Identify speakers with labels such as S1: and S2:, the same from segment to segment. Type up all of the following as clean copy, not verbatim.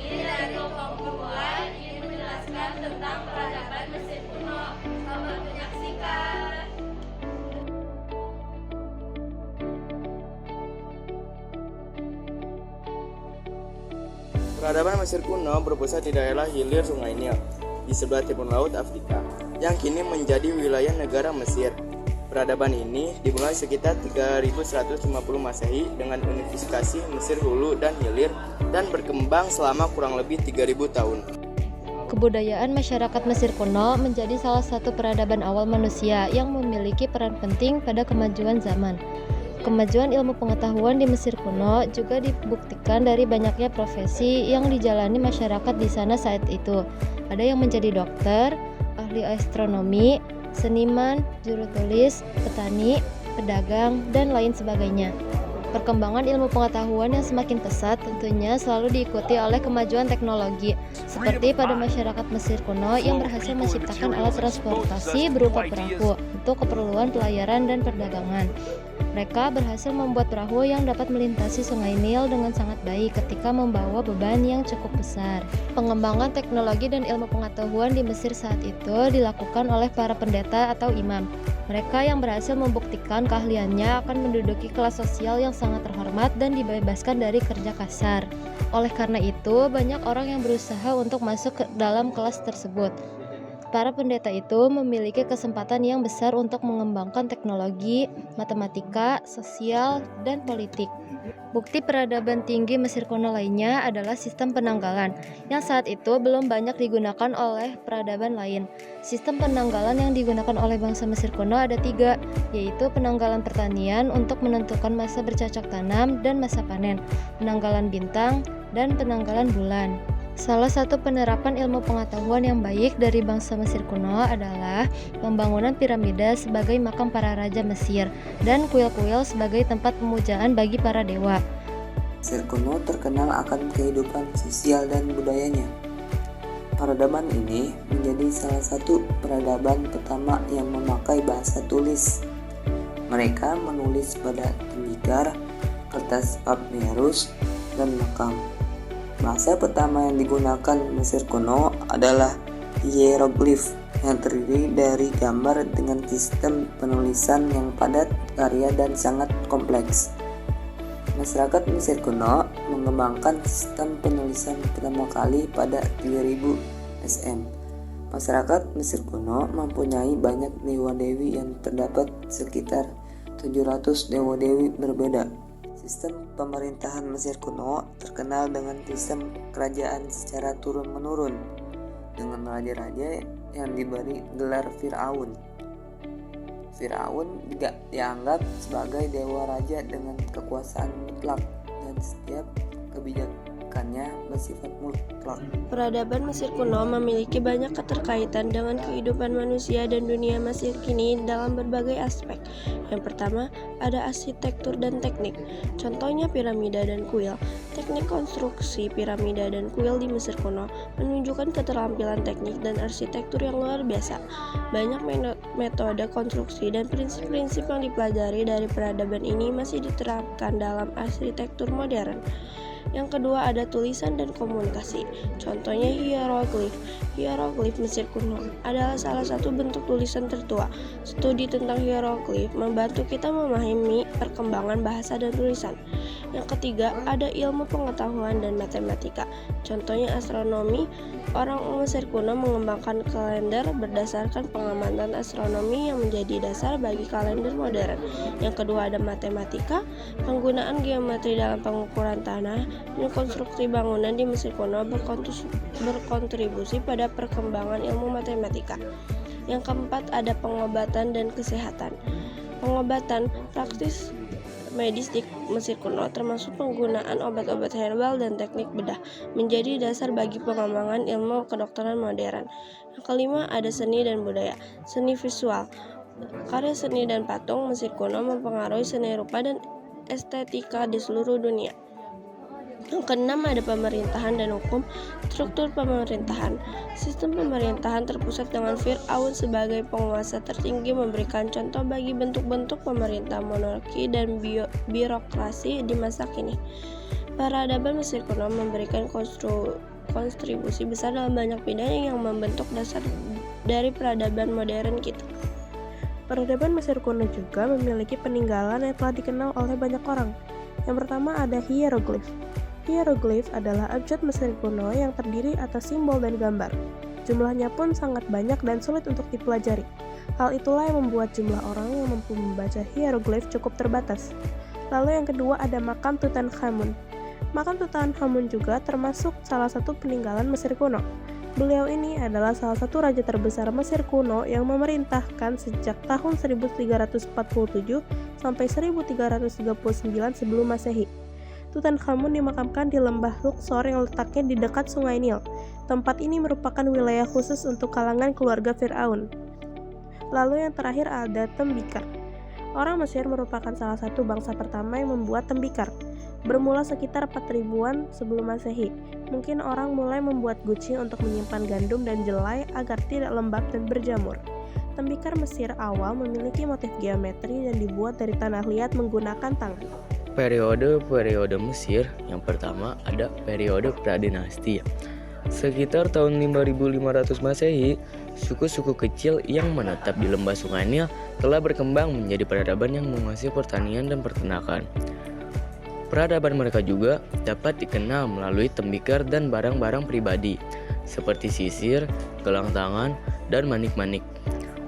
S1: Ini dari kelompok 2 ingin menjelaskan tentang peradaban Mesir kuno. Selamat menyaksikan.
S2: Peradaban Mesir kuno berpusat di daerah hilir Sungai Nil di sebelah timur laut Afrika, yang kini menjadi wilayah negara Mesir. Peradaban ini dimulai sekitar 3150 Masehi dengan unifikasi Mesir Hulu dan Hilir dan berkembang selama kurang lebih 3000 tahun.
S3: Kebudayaan masyarakat Mesir kuno menjadi salah satu peradaban awal manusia yang memiliki peran penting pada kemajuan zaman. Kemajuan ilmu pengetahuan di Mesir kuno juga dibuktikan dari banyaknya profesi yang dijalani masyarakat di sana saat itu. Ada yang menjadi dokter, ahli astronomi, seniman, juru tulis, petani, pedagang, dan lain sebagainya. Perkembangan ilmu pengetahuan yang semakin pesat tentunya selalu diikuti oleh kemajuan teknologi, seperti pada masyarakat Mesir kuno yang berhasil menciptakan alat transportasi berupa perahu untuk keperluan pelayaran dan perdagangan. Mereka berhasil membuat perahu yang dapat melintasi Sungai Nil dengan sangat baik ketika membawa beban yang cukup besar. Pengembangan teknologi dan ilmu pengetahuan di Mesir saat itu dilakukan oleh para pendeta atau imam. Mereka yang berhasil membuktikan keahliannya akan menduduki kelas sosial yang sangat terhormat dan dibebaskan dari kerja kasar. Oleh karena itu, banyak orang yang berusaha untuk masuk ke dalam kelas tersebut. Para pendeta itu memiliki kesempatan yang besar untuk mengembangkan teknologi, matematika, sosial, dan politik. Bukti peradaban tinggi Mesir kuno lainnya adalah sistem penanggalan, yang saat itu belum banyak digunakan oleh peradaban lain. Sistem penanggalan yang digunakan oleh bangsa Mesir kuno ada 3, yaitu penanggalan pertanian untuk menentukan masa bercocok tanam dan masa panen, penanggalan bintang, dan penanggalan bulan. Salah satu penerapan ilmu pengetahuan yang baik dari bangsa Mesir kuno adalah pembangunan piramida sebagai makam para raja Mesir dan kuil-kuil sebagai tempat pemujaan bagi para dewa.
S4: Mesir kuno terkenal akan kehidupan sosial dan budayanya. Peradaban ini menjadi salah satu peradaban pertama yang memakai bahasa tulis. Mereka menulis pada tembikar, kertas papyrus, dan makam. Bahasa pertama yang digunakan Mesir kuno adalah hieroglif yang terdiri dari gambar dengan sistem penulisan yang padat, karya, dan sangat kompleks. Masyarakat Mesir kuno mengembangkan sistem penulisan pertama kali pada 3000 SM. Masyarakat Mesir kuno mempunyai banyak dewa-dewi yang terdapat sekitar 700 dewa-dewi berbeda. Sistem pemerintahan Mesir kuno terkenal dengan sistem kerajaan secara turun-menurun, dengan raja-raja yang diberi gelar Firaun. Firaun juga dianggap sebagai dewa raja dengan kekuasaan mutlak, dan setiap kebijakannya bersifat mutlak.
S5: Peradaban Mesir kuno memiliki banyak keterkaitan dengan kehidupan manusia dan dunia Mesir kini dalam berbagai aspek. Yang pertama, ada arsitektur dan teknik. Contohnya piramida dan kuil. Teknik konstruksi piramida dan kuil di Mesir kuno menunjukkan keterampilan teknik dan arsitektur yang luar biasa. Banyak metode konstruksi dan prinsip-prinsip yang dipelajari dari peradaban ini masih diterapkan dalam arsitektur modern. Yang kedua ada tulisan dan komunikasi. Contohnya hieroglif. Hieroglif Mesir kuno adalah salah satu bentuk tulisan tertua. Studi tentang hieroglif membantu kita memahami perkembangan bahasa dan tulisan. Yang ketiga ada ilmu pengetahuan dan matematika. Contohnya astronomi. Orang Mesir kuno mengembangkan kalender berdasarkan pengamatan astronomi yang menjadi dasar bagi kalender modern. Yang kedua ada matematika. Penggunaan geometri dalam pengukuran tanah dan konstruksi bangunan di Mesir kuno berkontribusi pada perkembangan ilmu matematika. Yang keempat ada pengobatan dan kesehatan. Pengobatan praktis medis di Mesir kuno termasuk penggunaan obat-obat herbal dan teknik bedah menjadi dasar bagi pengembangan ilmu kedokteran modern. Yang kelima ada seni dan budaya. Seni visual. Karya seni dan patung Mesir kuno mempengaruhi seni rupa dan estetika di seluruh dunia. Yang keenam ada pemerintahan dan hukum. Struktur pemerintahan. Sistem pemerintahan terpusat dengan Firaun sebagai penguasa tertinggi memberikan contoh bagi bentuk-bentuk pemerintah monarki dan birokrasi di masa kini. Peradaban Mesir kuno memberikan berkontribusi besar dalam banyak bidang yang membentuk dasar dari peradaban modern kita. Peradaban Mesir kuno juga memiliki peninggalan yang telah dikenal oleh banyak orang. Yang pertama ada hieroglif. Hieroglif adalah abjad Mesir kuno yang terdiri atas simbol dan gambar. Jumlahnya pun sangat banyak dan sulit untuk dipelajari. Hal itulah yang membuat jumlah orang yang mampu membaca hieroglif cukup terbatas. Lalu yang kedua ada makam Tutankhamun. Makam Tutankhamun juga termasuk salah satu peninggalan Mesir kuno. Beliau ini adalah salah satu raja terbesar Mesir kuno yang memerintahkan sejak tahun 1347 sampai 1339 sebelum Masehi. Tutankhamun dimakamkan di lembah Luxor yang letaknya di dekat Sungai Nil. Tempat ini merupakan wilayah khusus untuk kalangan keluarga Firaun. Lalu yang terakhir ada tembikar. Orang Mesir merupakan salah satu bangsa pertama yang membuat tembikar. Bermula sekitar 4000-an sebelum Masehi. Mungkin orang mulai membuat guci untuk menyimpan gandum dan jelai agar tidak lembab dan berjamur. Tembikar Mesir awal memiliki motif geometri dan dibuat dari tanah liat menggunakan tangan.
S6: Periode Mesir yang pertama ada periode pradinasti. Sekitar tahun 5500 Masehi, suku-suku kecil yang menetap di lembah Sungai Nil telah berkembang menjadi peradaban yang menguasai pertanian dan peternakan. Peradaban mereka juga dapat dikenal melalui tembikar dan barang-barang pribadi, seperti sisir, gelang tangan, dan manik-manik.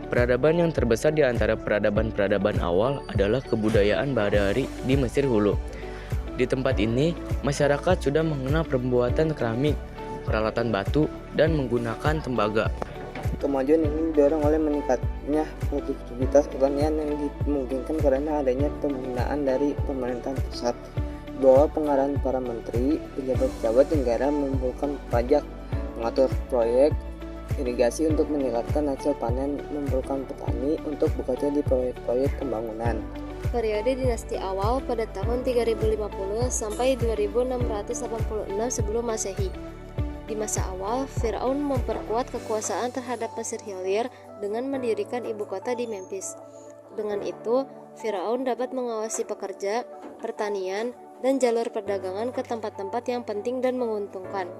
S6: Peradaban yang terbesar di antara peradaban-peradaban awal adalah kebudayaan Badari di Mesir Hulu. Di tempat ini, masyarakat sudah mengenal pembuatan keramik, peralatan batu, dan menggunakan tembaga.
S4: Kemajuan ini didorong oleh meningkatnya produktivitas pertanian yang dimungkinkan karena adanya pembinaan dari pemerintahan pusat. Bahwa pengarahan para menteri, pejabat-pejabat negara mengumpulkan pajak, mengatur proyek irigasi untuk meningkatkan hasil panen, mengumpulkan petani untuk bekerja di proyek-proyek pembangunan.
S3: Periode dinasti awal pada tahun 3050 sampai 2686 sebelum Masehi. Di masa awal, Firaun memperkuat kekuasaan terhadap Mesir Hilir dengan mendirikan ibu kota di Memphis. Dengan itu, Firaun dapat mengawasi pekerja, pertanian, dan jalur perdagangan ke tempat-tempat yang penting dan menguntungkan.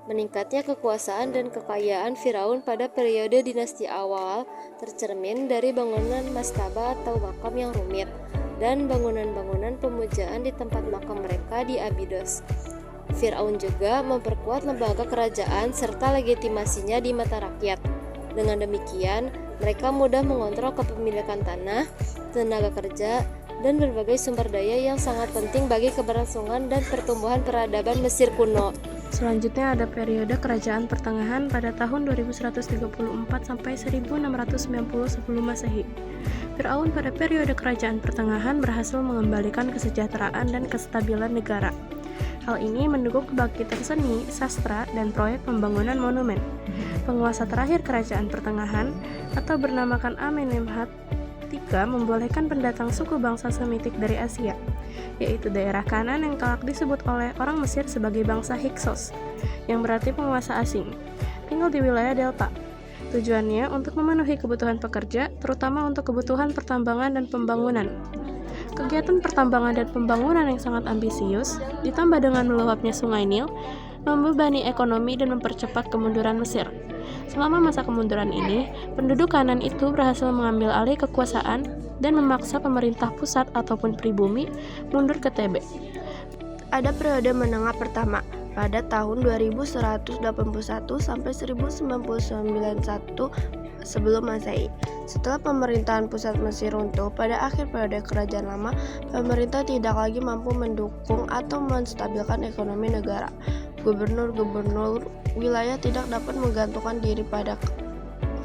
S3: Meningkatnya kekuasaan dan kekayaan Firaun pada periode dinasti awal tercermin dari bangunan mastaba atau makam yang rumit dan bangunan-bangunan pemujaan di tempat makam mereka di Abydos. Firaun juga memperkuat lembaga kerajaan serta legitimasinya di mata rakyat. Dengan demikian, mereka mudah mengontrol kepemilikan tanah, tenaga kerja, dan berbagai sumber daya yang sangat penting bagi keberlangsungan dan pertumbuhan peradaban Mesir kuno.
S5: Selanjutnya ada periode kerajaan pertengahan pada tahun 2134 sampai 1690 sebelum Masehi. Firaun pada periode kerajaan pertengahan berhasil mengembalikan kesejahteraan dan kestabilan negara. Hal ini mendukung kebangkitan seni, sastra, dan proyek pembangunan monumen. Penguasa terakhir kerajaan pertengahan atau bernamakan Amenemhat III membolehkan pendatang suku bangsa Semitik dari Asia, yaitu daerah Kanan yang kelak disebut oleh orang Mesir sebagai bangsa Hyksos, yang berarti penguasa asing, tinggal di wilayah Delta. Tujuannya untuk memenuhi kebutuhan pekerja, terutama untuk kebutuhan pertambangan dan pembangunan. Kegiatan pertambangan dan pembangunan yang sangat ambisius, ditambah dengan meluapnya Sungai Nil, membebani ekonomi dan mempercepat kemunduran Mesir. Selama masa kemunduran ini, penduduk Kanan itu berhasil mengambil alih kekuasaan dan memaksa pemerintah pusat ataupun pribumi mundur ke Tebe. Ada periode menengah pertama pada tahun 2181 sampai 1091 sebelum Masehi. Setelah pemerintahan pusat Mesir runtuh pada akhir periode kerajaan lama, pemerintah tidak lagi mampu mendukung atau menstabilkan ekonomi negara. Gubernur-gubernur wilayah tidak dapat menggantungkan diri pada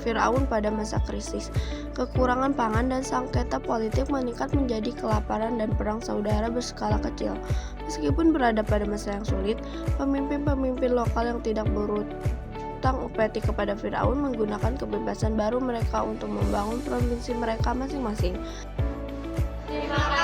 S5: Firaun pada masa krisis. Kekurangan pangan dan sengketa politik meningkat menjadi kelaparan dan perang saudara berskala kecil. Meskipun berada pada masa yang sulit, pemimpin-pemimpin lokal yang tidak berutang upeti kepada Firaun menggunakan kebebasan baru mereka untuk membangun provinsi mereka masing-masing.
S1: Terima kasih.